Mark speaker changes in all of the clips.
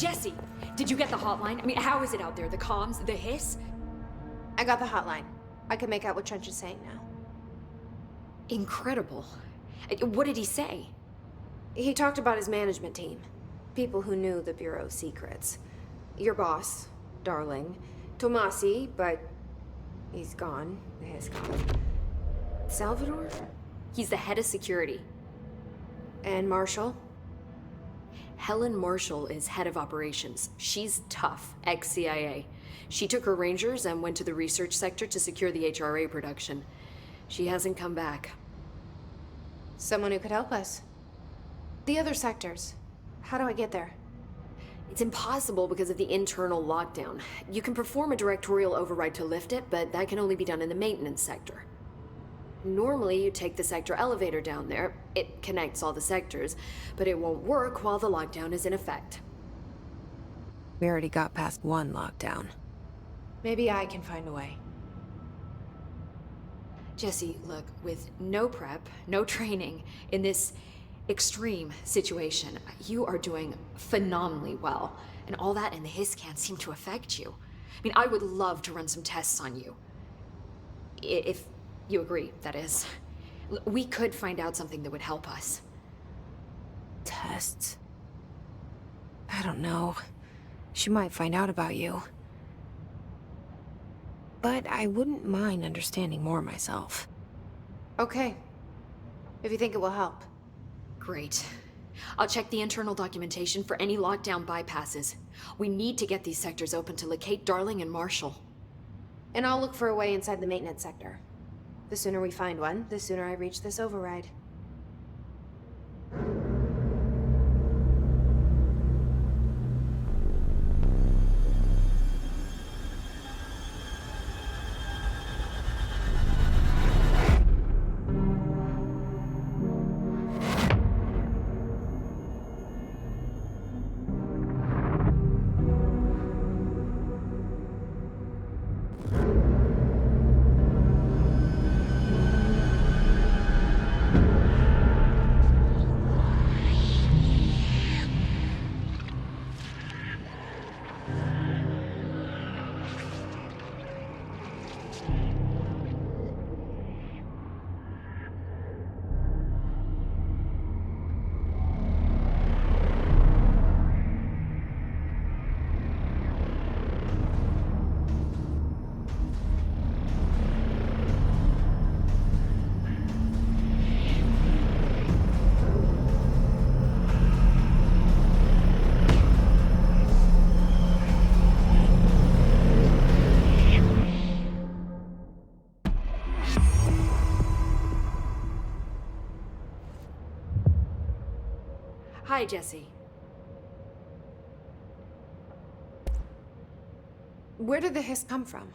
Speaker 1: Jesse, did you get the hotline? I mean, how is it out there? The comms, the hiss?
Speaker 2: I got the hotline. I can make out what Trench is saying now.
Speaker 1: Incredible. What did he say?
Speaker 2: He talked about his management team. People who knew the Bureau's secrets. Your boss, Darling. Tomasi, but he's gone. The hiss gone. Salvador?
Speaker 1: He's the head of security.
Speaker 2: And Marshall?
Speaker 1: Helen Marshall is head of operations. She's tough, ex-CIA. She took her Rangers and went to the research sector to secure the HRA production. She hasn't come back.
Speaker 2: Someone who could help us. The other sectors. How do I get there?
Speaker 1: It's impossible because of the internal lockdown. You can perform a directorial override to lift it, but that can only be done in the maintenance sector. Normally, you take the sector elevator down there. It connects all the sectors, but it won't work while the lockdown is in effect.
Speaker 3: We already got past one lockdown.
Speaker 2: Maybe I can find a way.
Speaker 1: Jesse, look, with no prep, no training, in this extreme situation, you are doing phenomenally well. And all that and the hiss can't seem to affect you. I mean, I would love to run some tests on you. If you agree, that is. We could find out something that would help us.
Speaker 3: Tests? I don't know. She might find out about you. But I wouldn't mind understanding more myself.
Speaker 2: Okay. If you think it will help.
Speaker 1: Great. I'll check the internal documentation for any lockdown bypasses. We need to get these sectors open to locate Darling and Marshall.
Speaker 2: And I'll look for a way inside the maintenance sector. The sooner we find one, the sooner I reach this override.
Speaker 1: Hi, Jesse.
Speaker 2: Where did the hiss come from?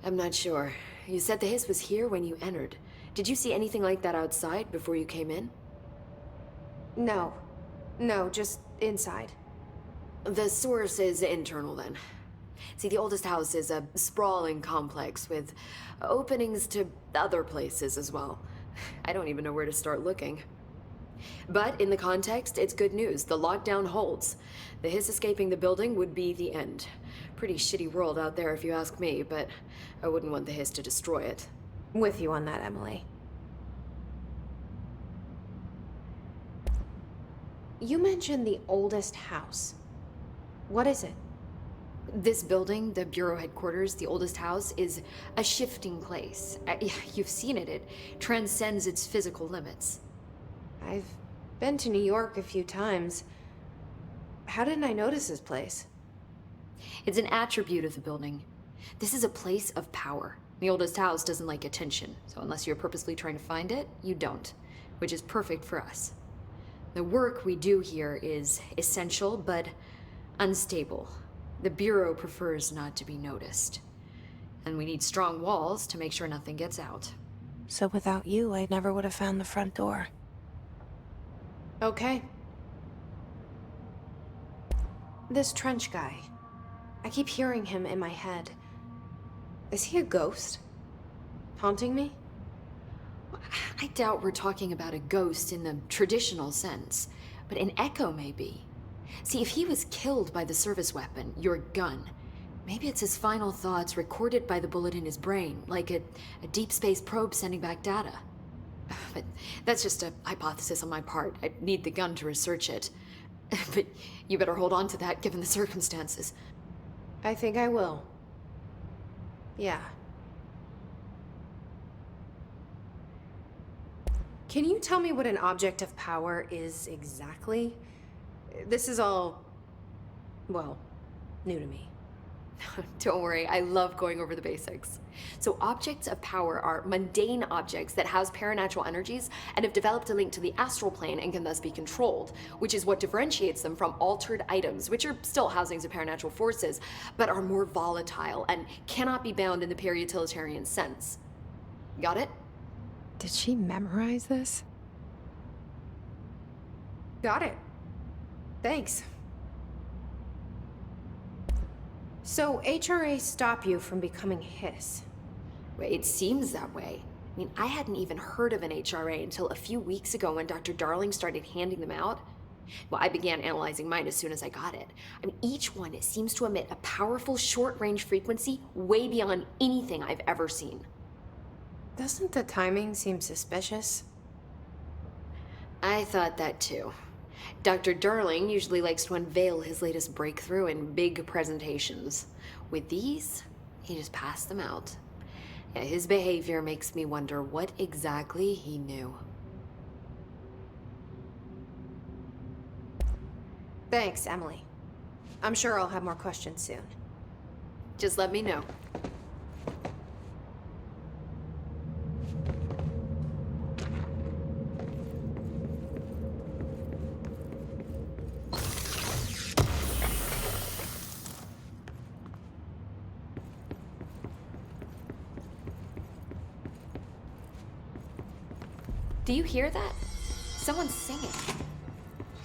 Speaker 1: I'm not sure. You said the hiss was here when you entered. Did you see anything like that outside before you came in?
Speaker 2: No. No, just inside.
Speaker 1: The source is internal, then. See, the oldest house is a sprawling complex with openings to other places as well. I don't even know where to start looking. But in the context, it's good news. The lockdown holds. The hiss escaping the building would be the end. Pretty shitty world out there if you ask me, but I wouldn't want the hiss to destroy it.
Speaker 2: With you on that, Emily. You mentioned the oldest house. What is it?
Speaker 1: This building, the Bureau headquarters, the oldest house, is a shifting place. You've seen it. It transcends its physical limits.
Speaker 2: I've been to New York a few times. How didn't I notice this place?
Speaker 1: It's an attribute of the building. This is a place of power. The oldest house doesn't like attention, so unless you're purposely trying to find it, you don't, which is perfect for us. The work we do here is essential, but unstable. The Bureau prefers not to be noticed. And we need strong walls to make sure nothing gets out.
Speaker 3: So without you, I never would have found the front door.
Speaker 2: Okay. This Trench guy. I keep hearing him in my head. Is he a ghost? Haunting me?
Speaker 1: I doubt we're talking about a ghost in the traditional sense, but an echo maybe. See, if he was killed by the service weapon, your gun, maybe it's his final thoughts recorded by the bullet in his brain, like a deep space probe sending back data. But that's just a hypothesis on my part. I'd need the gun to research it. But you better hold on to that given the circumstances.
Speaker 2: I think I will. Yeah. Can you tell me what an object of power is exactly? This is all, well, new to me.
Speaker 1: Don't worry, I love going over the basics. So objects of power are mundane objects that house paranatural energies and have developed a link to the astral plane and can thus be controlled, which is what differentiates them from altered items, which are still housings of paranatural forces, but are more volatile and cannot be bound in the pure utilitarian sense. Got it?
Speaker 3: Did she memorize this?
Speaker 2: Got it. Thanks. So, HRA stop you from becoming Hiss?
Speaker 1: Well, it seems that way. I mean, I hadn't even heard of an HRA until a few weeks ago when Dr. Darling started handing them out. Well, I began analyzing mine as soon as I got it. I mean, each one seems to emit a powerful short-range frequency way beyond anything I've ever seen.
Speaker 2: Doesn't the timing seem suspicious?
Speaker 1: I thought that too. Dr. Darling usually likes to unveil his latest breakthrough in big presentations. With these, he just passed them out. Yeah, his behavior makes me wonder what exactly he knew.
Speaker 2: Thanks, Emily. I'm sure I'll have more questions soon.
Speaker 1: Just let me know. Do you hear that? Someone's singing.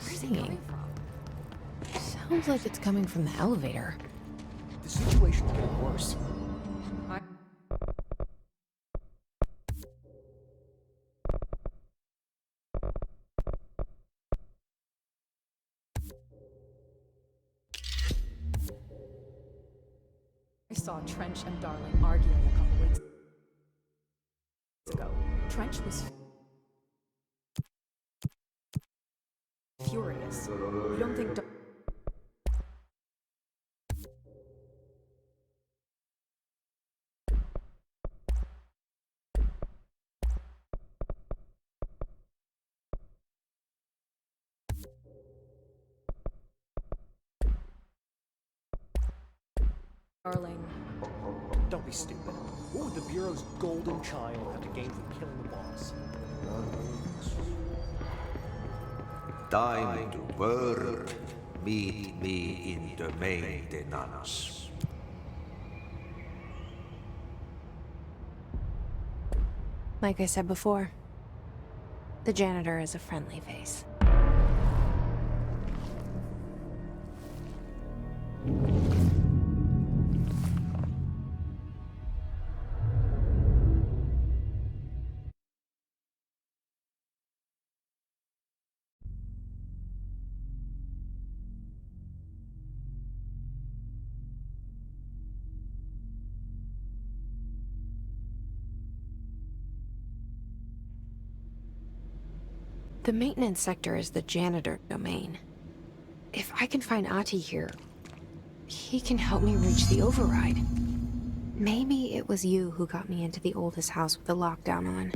Speaker 1: Where's it coming from?
Speaker 3: Sounds like it's coming from the elevator.
Speaker 4: The situation's getting worse.
Speaker 5: I saw Trench and Darling arguing a couple weeks ago. Trench was furious. You don't think Darling?
Speaker 4: Don't be stupid. What would the Bureau's golden child have to gain from killing the boss?
Speaker 6: Time to work. Meet me in the maintenance.
Speaker 3: Like I said before, the janitor is a friendly face. The maintenance sector is the janitor domain. If I can find Ahti here, he can help me reach the override. Maybe it was you who got me into the oldest house with the lockdown on.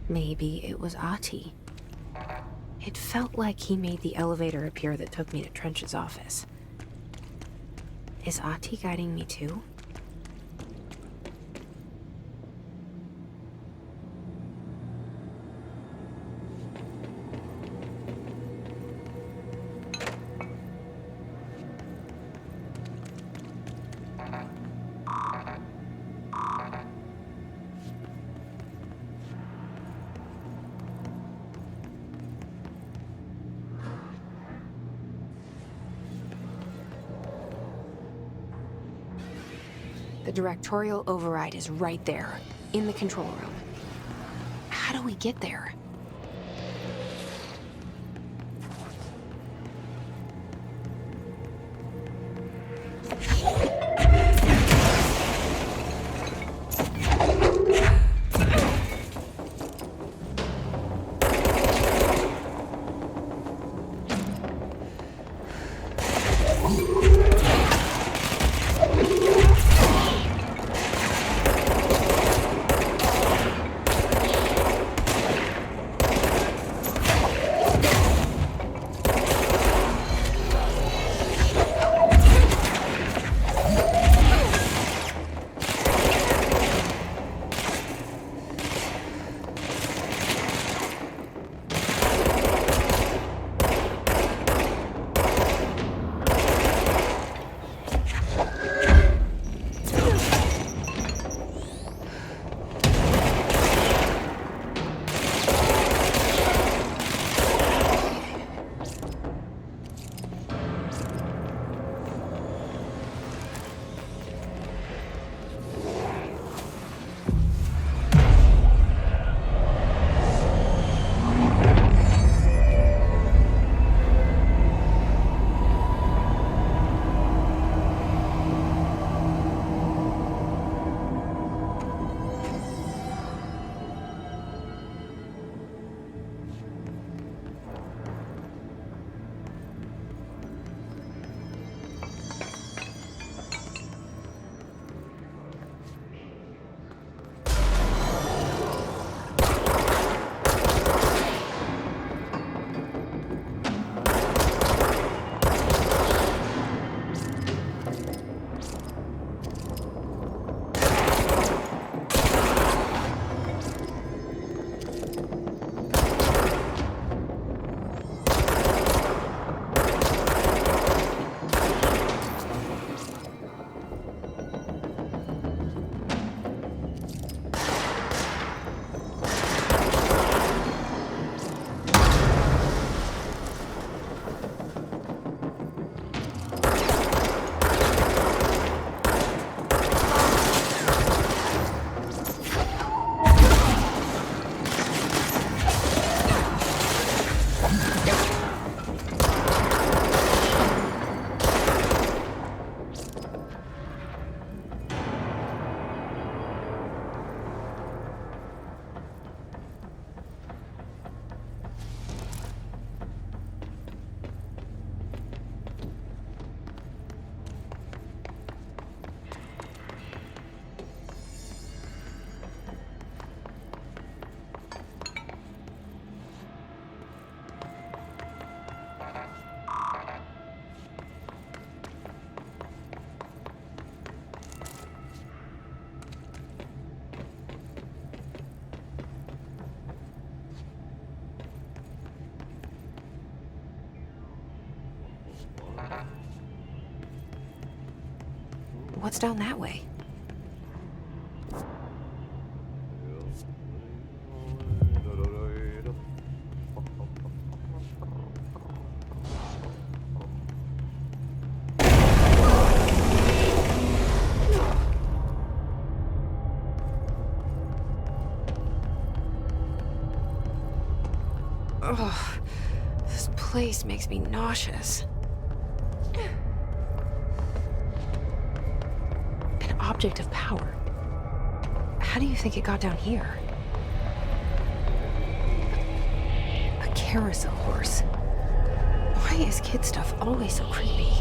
Speaker 3: Maybe it was Ahti. It felt like he made the elevator appear that took me to Trench's office. Is Ahti guiding me too? The directorial override is right there, in the control room. How do we get there? What's down that way? Ugh, this place makes me nauseous. An object of power. How do you think it got down here? A carousel horse. Why is kid stuff always so creepy?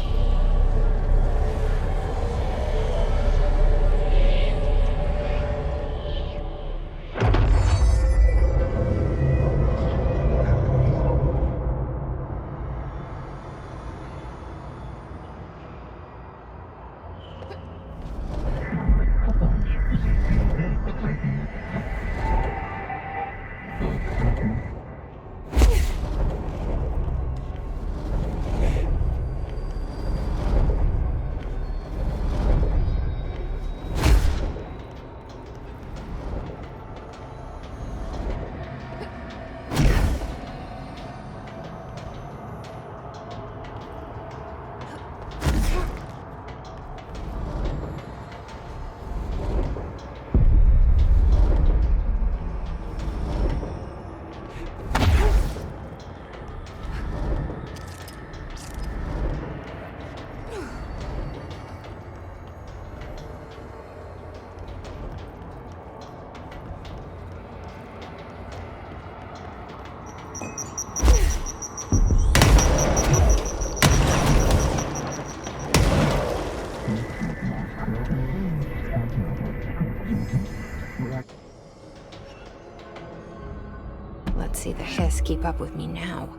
Speaker 3: keep up with me now.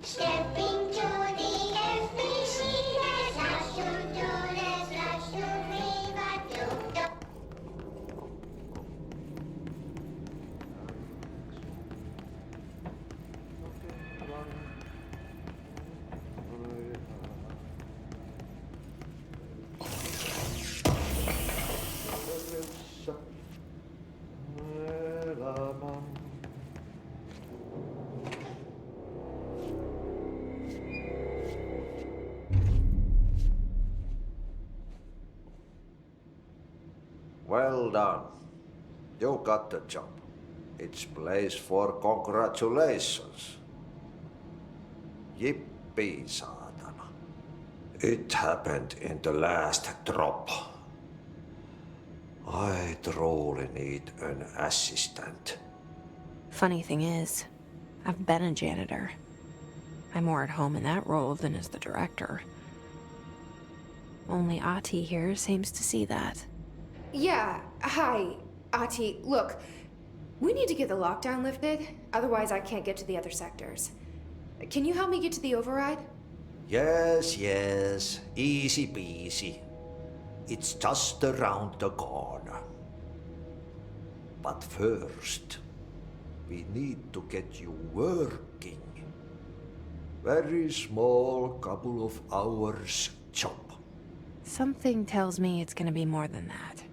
Speaker 7: Stepping to the FBC, there's lots to do, there's lots to read, but you don't.
Speaker 6: Well done. You got the job. It's place for congratulations. Yippee, saatana. It happened in the last drop. I truly need an assistant.
Speaker 3: Funny thing is, I've been a janitor. I'm more at home in that role than as the director. Only Ahti here seems to see that.
Speaker 2: Yeah, hi, Ahti. Look, we need to get the lockdown lifted, otherwise I can't get to the other sectors. Can you help me get to the override?
Speaker 6: Yes, yes. Easy peasy. It's just around the corner. But first, we need to get you working. Very small, couple of hours job.
Speaker 3: Something tells me it's gonna be more than that.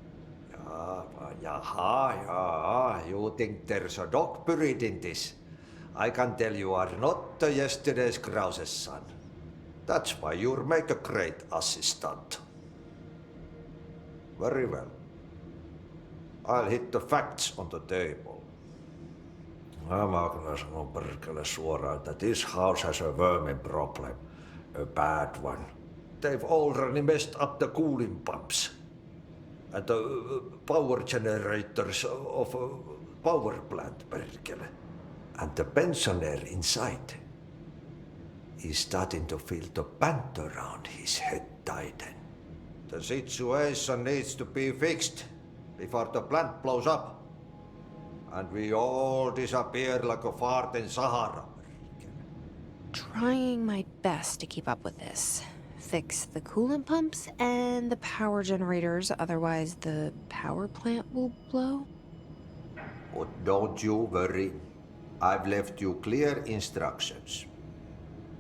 Speaker 6: Yaha, you think there's a dog buried in this? I can tell you are not yesterday's Krause's son. That's why you'll make a great assistant. Very well. I'll hit the facts on the table. Mä kyllä sanon perkele suoraan, that this house has a vermin problem. A bad one. They've already messed up the cooling pumps. And the power generators of a power plant, perkele. And the pensioner inside is starting to feel the band around his head tighten. The situation needs to be fixed before the plant blows up. And we all disappear like a fart in Sahara.
Speaker 3: Trying my best to keep up with this. Fix the coolant pumps and the power generators, otherwise the power plant will blow.
Speaker 6: But don't you worry. I've left you clear instructions.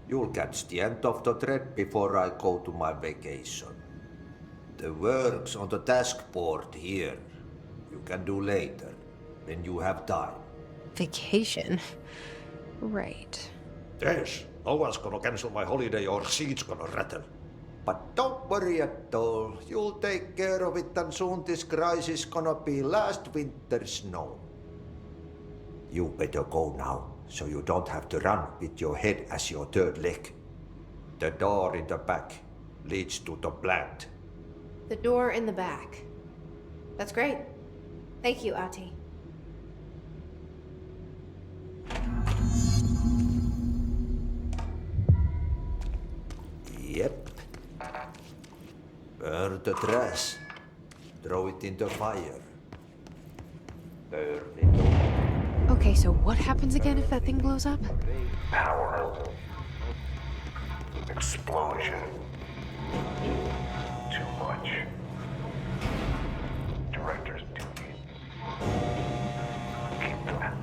Speaker 6: You'll catch the end of the thread before I go to my vacation. The work's on the task board here. You can do later, when you have time.
Speaker 3: Vacation? Right.
Speaker 6: Yes, no one's gonna cancel my holiday or seats gonna rattle. But don't worry at all. You'll take care of it and soon this crisis gonna be last winter's snow. You better go now, so you don't have to run with your head as your third leg. The door in the back leads to the plant.
Speaker 2: The door in the back. That's great. Thank you, Ahti.
Speaker 6: Yep. Burn the trash. Throw it in the fire. Burn it all.
Speaker 3: Okay, so what happens again if that thing blows up?
Speaker 8: Power. Explosion. Too much. Director's duty. Keep that.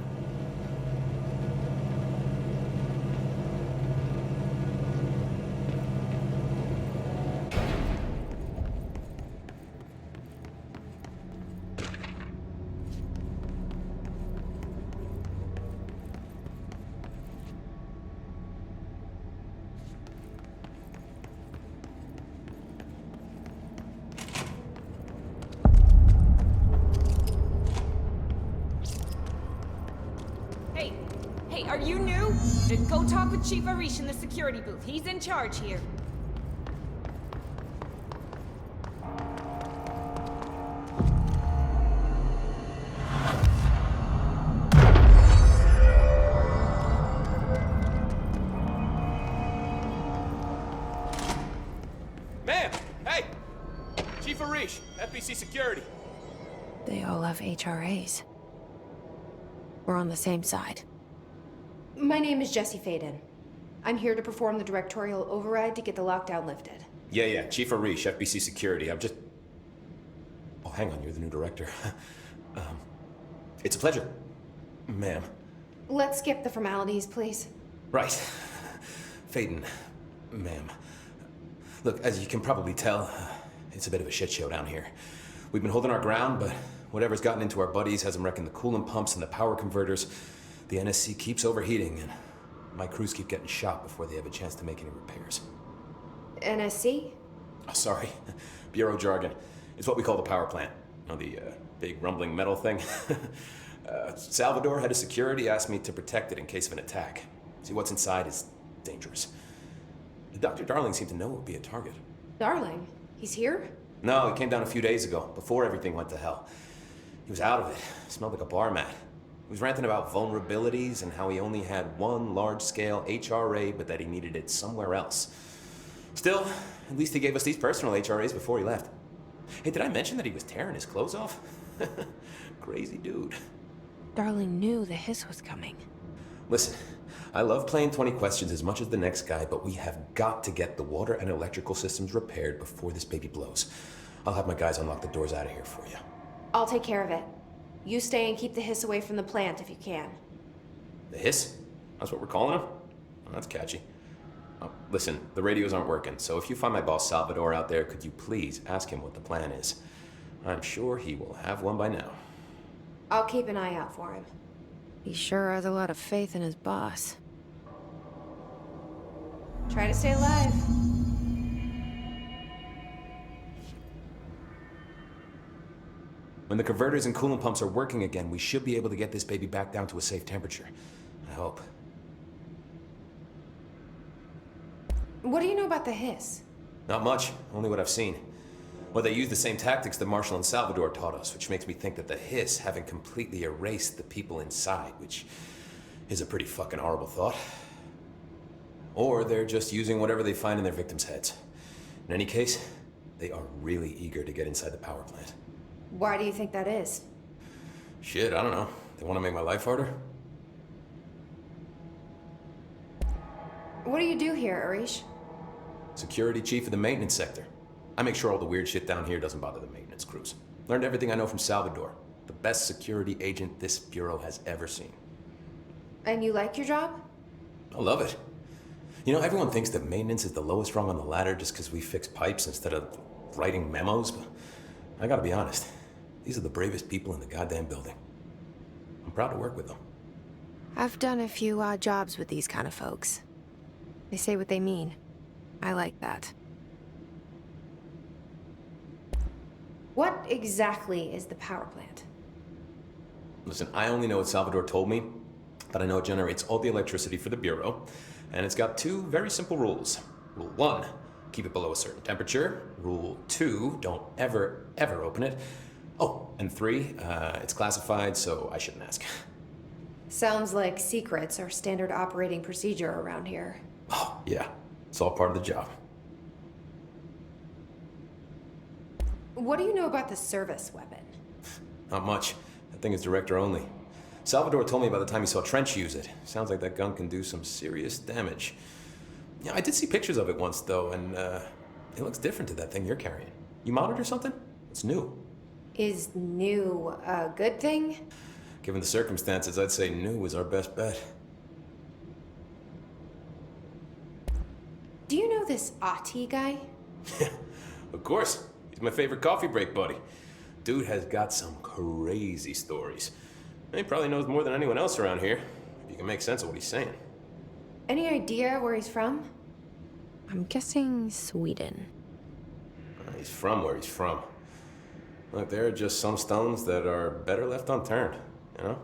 Speaker 9: Hey, are you new? Then go talk with Chief Arish in the security booth. He's in charge here.
Speaker 10: Ma'am! Hey! Chief Arish, FBC Security.
Speaker 3: They all have HRAs. We're on the same side.
Speaker 2: My name is Jesse Faden. I'm here to perform the directorial override to get the lockdown lifted.
Speaker 10: Yeah, Chief Arish, FBC Security. I'm just... Oh, hang on, you're the new director. It's a pleasure, ma'am.
Speaker 2: Let's skip the formalities, please.
Speaker 10: Right. Faden, ma'am. Look, as you can probably tell, it's a bit of a shit show down here. We've been holding our ground, but whatever's gotten into our buddies has them wrecking the coolant pumps and the power converters. The NSC keeps overheating, and my crews keep getting shot before they have a chance to make any repairs.
Speaker 2: NSC?
Speaker 10: Oh, sorry. Bureau jargon. It's what we call the power plant. You know, the big rumbling metal thing? Salvador, head of security, asked me to protect it in case of an attack. See, what's inside is dangerous. Dr. Darling seemed to know it would be a target.
Speaker 2: Darling? He's here?
Speaker 10: No, he came down a few days ago, before everything went to hell. He was out of it. Smelled like a bar mat. He was ranting about vulnerabilities and how he only had one large-scale HRA, but that he needed it somewhere else. Still, at least he gave us these personal HRAs before he left. Hey, did I mention that he was tearing his clothes off? Crazy dude.
Speaker 3: Darling knew the hiss was coming.
Speaker 10: Listen, I love playing 20 questions as much as the next guy, but we have got to get the water and electrical systems repaired before this baby blows. I'll have my guys unlock the doors out of here for you.
Speaker 2: I'll take care of it. You stay and keep the hiss away from the plant if you can.
Speaker 10: The hiss? That's what we're calling him? Oh, that's catchy. Oh, listen, the radios aren't working, so if you find my boss Salvador out there, could you please ask him what the plan is? I'm sure he will have one by now.
Speaker 2: I'll keep an eye out for him.
Speaker 3: He sure has a lot of faith in his boss.
Speaker 2: Try to stay alive.
Speaker 10: When the converters and coolant pumps are working again, we should be able to get this baby back down to a safe temperature. I hope.
Speaker 2: What do you know about the hiss?
Speaker 10: Not much, only what I've seen. Well, they use the same tactics that Marshall and Salvador taught us, which makes me think that the hiss haven't completely erased the people inside, which is a pretty fucking horrible thought. Or they're just using whatever they find in their victims' heads. In any case, they are really eager to get inside the power plant.
Speaker 2: Why do you think that is?
Speaker 10: Shit, I don't know. They want to make my life harder?
Speaker 2: What do you do here, Arish?
Speaker 10: Security chief of the maintenance sector. I make sure all the weird shit down here doesn't bother the maintenance crews. Learned everything I know from Salvador. The best security agent this bureau has ever seen.
Speaker 2: And you like your job?
Speaker 10: I love it. You know, everyone thinks that maintenance is the lowest rung on the ladder just because we fix pipes instead of writing memos, but I gotta be honest. These are the bravest people in the goddamn building. I'm proud to work with them.
Speaker 3: I've done a few odd jobs with these kind of folks. They say what they mean. I like that.
Speaker 2: What exactly is the power plant?
Speaker 10: Listen, I only know what Salvador told me, but I know it generates all the electricity for the Bureau, and it's got two very simple rules. Rule 1, keep it below a certain temperature. Rule 2, don't ever, ever open it. Oh, and 3, it's classified, so I shouldn't ask.
Speaker 2: Sounds like secrets are standard operating procedure around here.
Speaker 10: Oh, yeah. It's all part of the job.
Speaker 2: What do you know about the service weapon?
Speaker 10: Not much. That thing is director only. Salvador told me by the time he saw Trench use it. Sounds like that gun can do some serious damage. Yeah, I did see pictures of it once, though, and It looks different to that thing you're carrying. You modded or something? It's new.
Speaker 2: Is new a good thing?
Speaker 10: Given the circumstances, I'd say new is our best bet.
Speaker 2: Do you know this Ahti guy?
Speaker 10: Of course. He's my favorite coffee break buddy. Dude has got some crazy stories. And he probably knows more than anyone else around here, if you can make sense of what he's saying.
Speaker 2: Any idea where he's from?
Speaker 3: I'm guessing Sweden.
Speaker 10: He's from where he's from. Look, there are just some stones that are better left unturned, you know?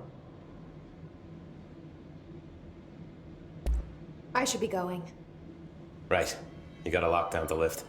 Speaker 2: I should be going.
Speaker 10: Right. You got a lockdown to lift.